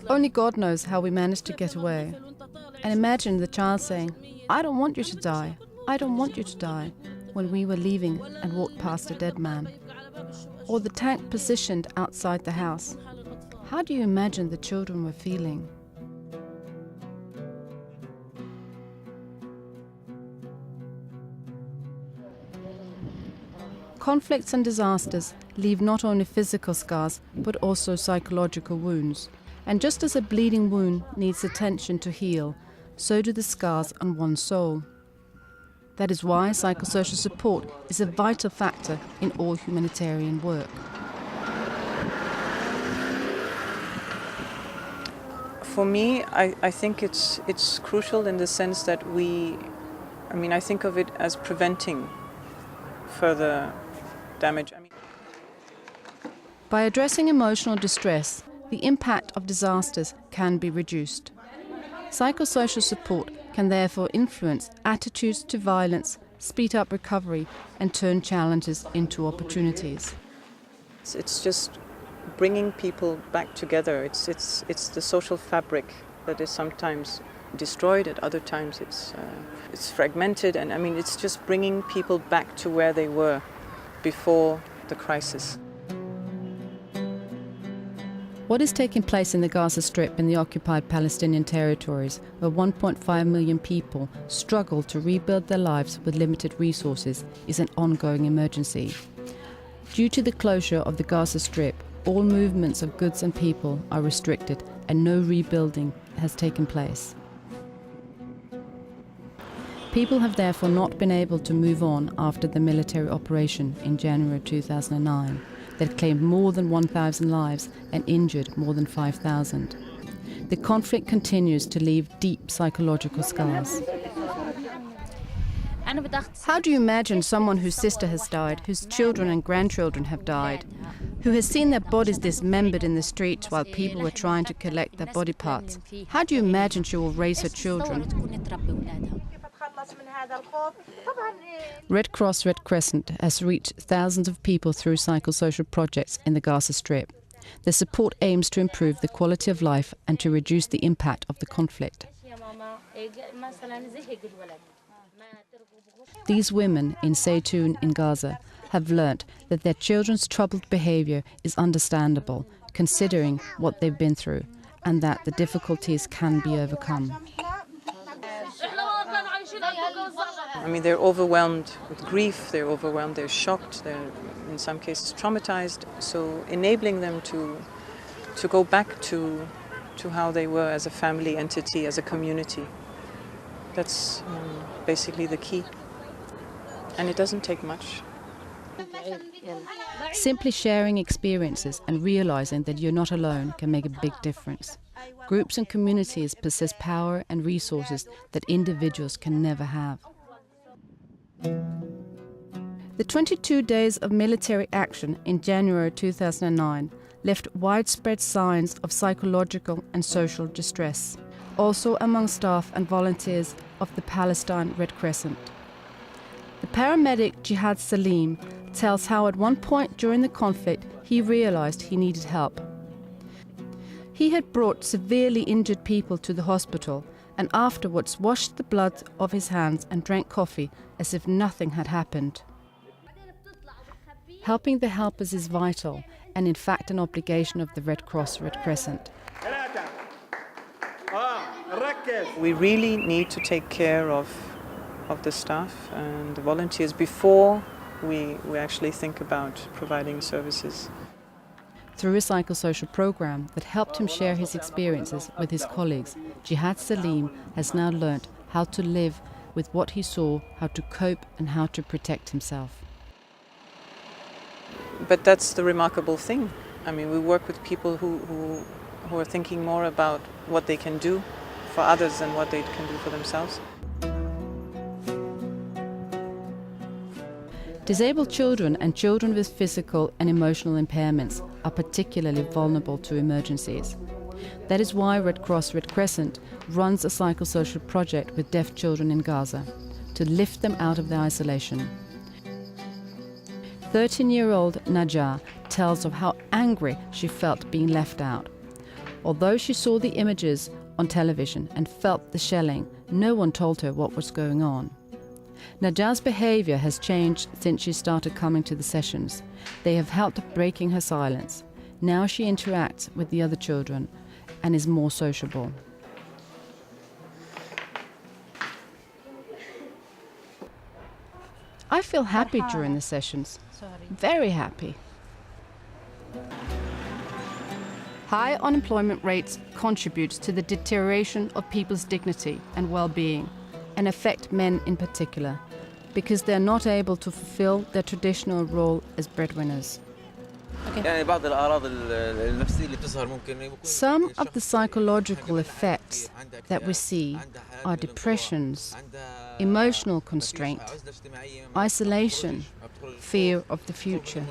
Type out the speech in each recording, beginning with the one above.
Only God knows how we managed to get away. And imagine the child saying, "I don't want you to die, I don't want you to die," when we were leaving and walked past a dead man. Or the tank positioned outside the house. How do you imagine the children were feeling? Conflicts and disasters leave not only physical scars, but also psychological wounds. And just as a bleeding wound needs attention to heal, so do the scars on one's soul. That is why psychosocial support is a vital factor in all humanitarian work. For me, I think it's crucial in the sense that I think of it as preventing further damage. By addressing emotional distress, the impact of disasters can be reduced. Psychosocial support can therefore influence attitudes to violence, speed up recovery, and turn challenges into opportunities. It's just bringing people back together. It's the social fabric that is sometimes destroyed, at other times it's fragmented, and it's just bringing people back to where they were before the crisis. What is taking place in the Gaza Strip in the occupied Palestinian territories, where 1.5 million people struggle to rebuild their lives with limited resources, is an ongoing emergency. Due to the closure of the Gaza Strip, all movements of goods and people are restricted and no rebuilding has taken place. People have therefore not been able to move on after the military operation in January 2009 that claimed more than 1,000 lives and injured more than 5,000. The conflict continues to leave deep psychological scars. How do you imagine someone whose sister has died, whose children and grandchildren have died, who has seen their bodies dismembered in the streets while people were trying to collect their body parts? How do you imagine she will raise her children? Red Cross Red Crescent has reached thousands of people through psychosocial projects in the Gaza Strip. The support aims to improve the quality of life and to reduce the impact of the conflict. These women in Zaytoun in Gaza have learnt that their children's troubled behaviour is understandable, considering what they've been through, and that the difficulties can be overcome. They're overwhelmed with grief, they're overwhelmed, they're shocked, they're in some cases traumatized. So enabling them to go back to how they were as a family entity, as a community, that's basically the key. And it doesn't take much. Simply sharing experiences and realizing that you're not alone can make a big difference. Groups and communities possess power and resources that individuals can never have. The 22 days of military action in January 2009 left widespread signs of psychological and social distress, also among staff and volunteers of the Palestine Red Crescent. The paramedic Jihad Salim tells how at one point during the conflict he realized he needed help. He had brought severely injured people to the hospital and afterwards washed the blood off his hands and drank coffee as if nothing had happened. Helping the helpers is vital and in fact an obligation of the Red Cross Red Crescent. We really need to take care of the staff and the volunteers before we actually think about providing services. Through a psychosocial program that helped him share his experiences with his colleagues, Jihad Salim has now learnt how to live with what he saw, how to cope and how to protect himself. But that's the remarkable thing. We work with people who are thinking more about what they can do for others than what they can do for themselves. Disabled children and children with physical and emotional impairments are particularly vulnerable to emergencies. That is why Red Cross Red Crescent runs a psychosocial project with deaf children in Gaza to lift them out of their isolation. 13-year-old Najah tells of how angry she felt being left out. Although she saw the images on television and felt the shelling, no one told her what was going on. Najah's behavior has changed since she started coming to the sessions. They have helped breaking her silence. Now she interacts with the other children and is more sociable. I feel happy during the sessions. Very happy. High unemployment rates contribute to the deterioration of people's dignity and well-being, and affect men in particular, because they're not able to fulfill their traditional role as breadwinners. Some of the psychological effects that we see are depressions, emotional constraint, isolation, fear of the future.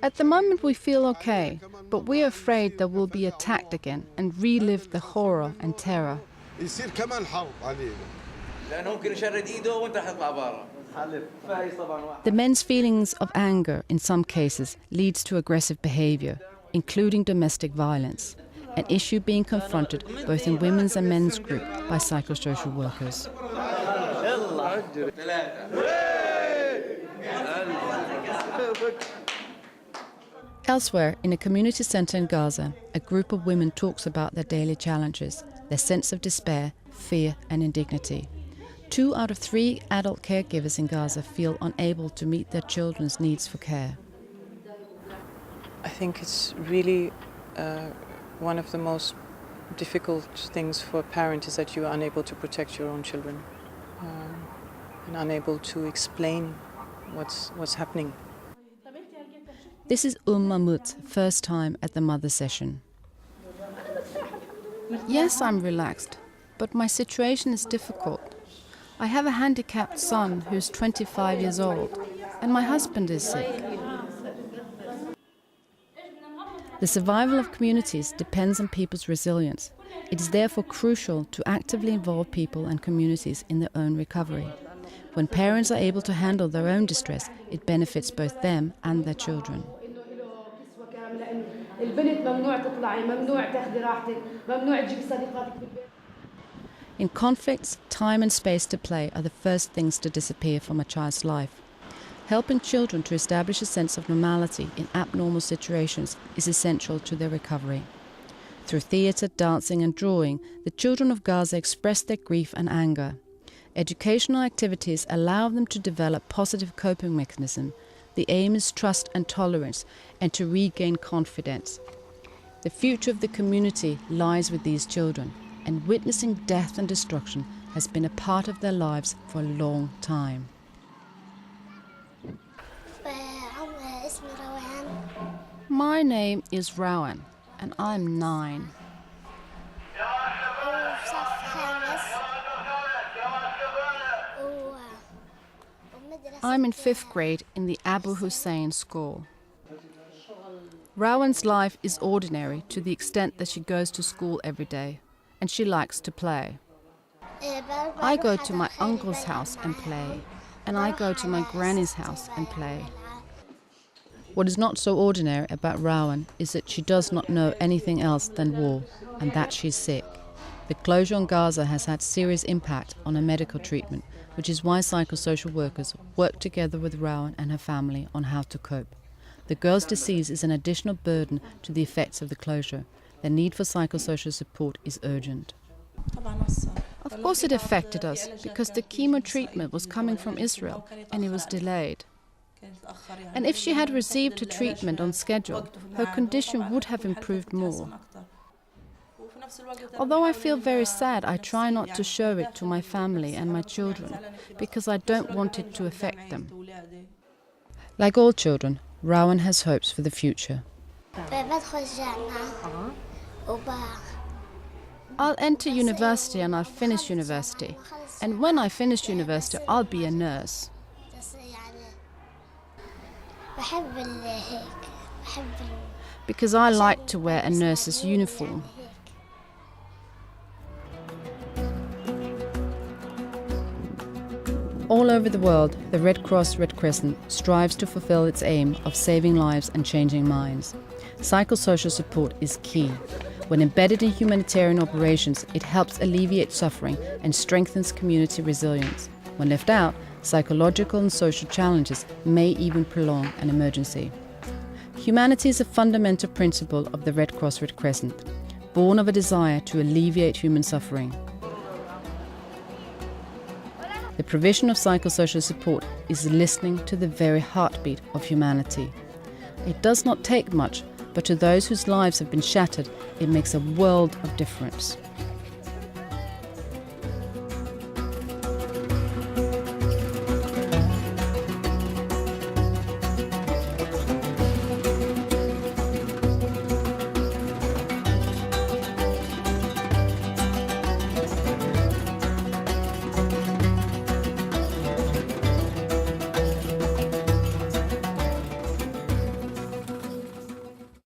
At the moment we feel okay, but we are afraid that we'll be attacked again and relive the horror and terror. The men's feelings of anger in some cases leads to aggressive behavior, including domestic violence, an issue being confronted both in women's and men's group by psychosocial workers. Elsewhere, in a community centre in Gaza, a group of women talks about their daily challenges, their sense of despair, fear and indignity. 2 out of 3 adult caregivers in Gaza feel unable to meet their children's needs for care. I think it's really one of the most difficult things for a parent is that you are unable to protect your own children and unable to explain what's happening. This is Mahmoud's first time at the mother session. Yes, I'm relaxed, but my situation is difficult. I have a handicapped son who's 25 years old, and my husband is sick. The survival of communities depends on people's resilience. It is therefore crucial to actively involve people and communities in their own recovery. When parents are able to handle their own distress, it benefits both them and their children. In conflicts, time and space to play are the first things to disappear from a child's life. Helping children to establish a sense of normality in abnormal situations is essential to their recovery. Through theatre, dancing and drawing, the children of Gaza express their grief and anger. Educational activities allow them to develop positive coping mechanisms. The aim is trust and tolerance and to regain confidence. The future of the community lies with these children, and witnessing death and destruction has been a part of their lives for a long time. My name is Rowan, and I'm 9. I'm in 5th grade in the Abu Hussein school. Rowan's life is ordinary to the extent that she goes to school every day, and she likes to play. I go to my uncle's house and play, and I go to my granny's house and play. What is not so ordinary about Rowan is that she does not know anything else than war, and that she's sick. The closure on Gaza has had serious impact on her medical treatment, which is why psychosocial workers work together with Rowan and her family on how to cope. The girl's disease is an additional burden to the effects of the closure. The need for psychosocial support is urgent. Of course it affected us, because the chemo treatment was coming from Israel and it was delayed. And if she had received her treatment on schedule, her condition would have improved more. Although I feel very sad, I try not to show it to my family and my children, because I don't want it to affect them. Like all children, Rowan has hopes for the future. I'll enter university and I'll finish university. And when I finish university, I'll be a nurse. بحب هيك بحب Because I like to wear a nurse's uniform. All over the world, the Red Cross Red Crescent strives to fulfill its aim of saving lives and changing minds. Psychosocial support is key. When embedded in humanitarian operations, it helps alleviate suffering and strengthens community resilience. When left out, psychological and social challenges may even prolong an emergency. Humanity is a fundamental principle of the Red Cross Red Crescent, born of a desire to alleviate human suffering. The provision of psychosocial support is listening to the very heartbeat of humanity. It does not take much, but to those whose lives have been shattered, it makes a world of difference.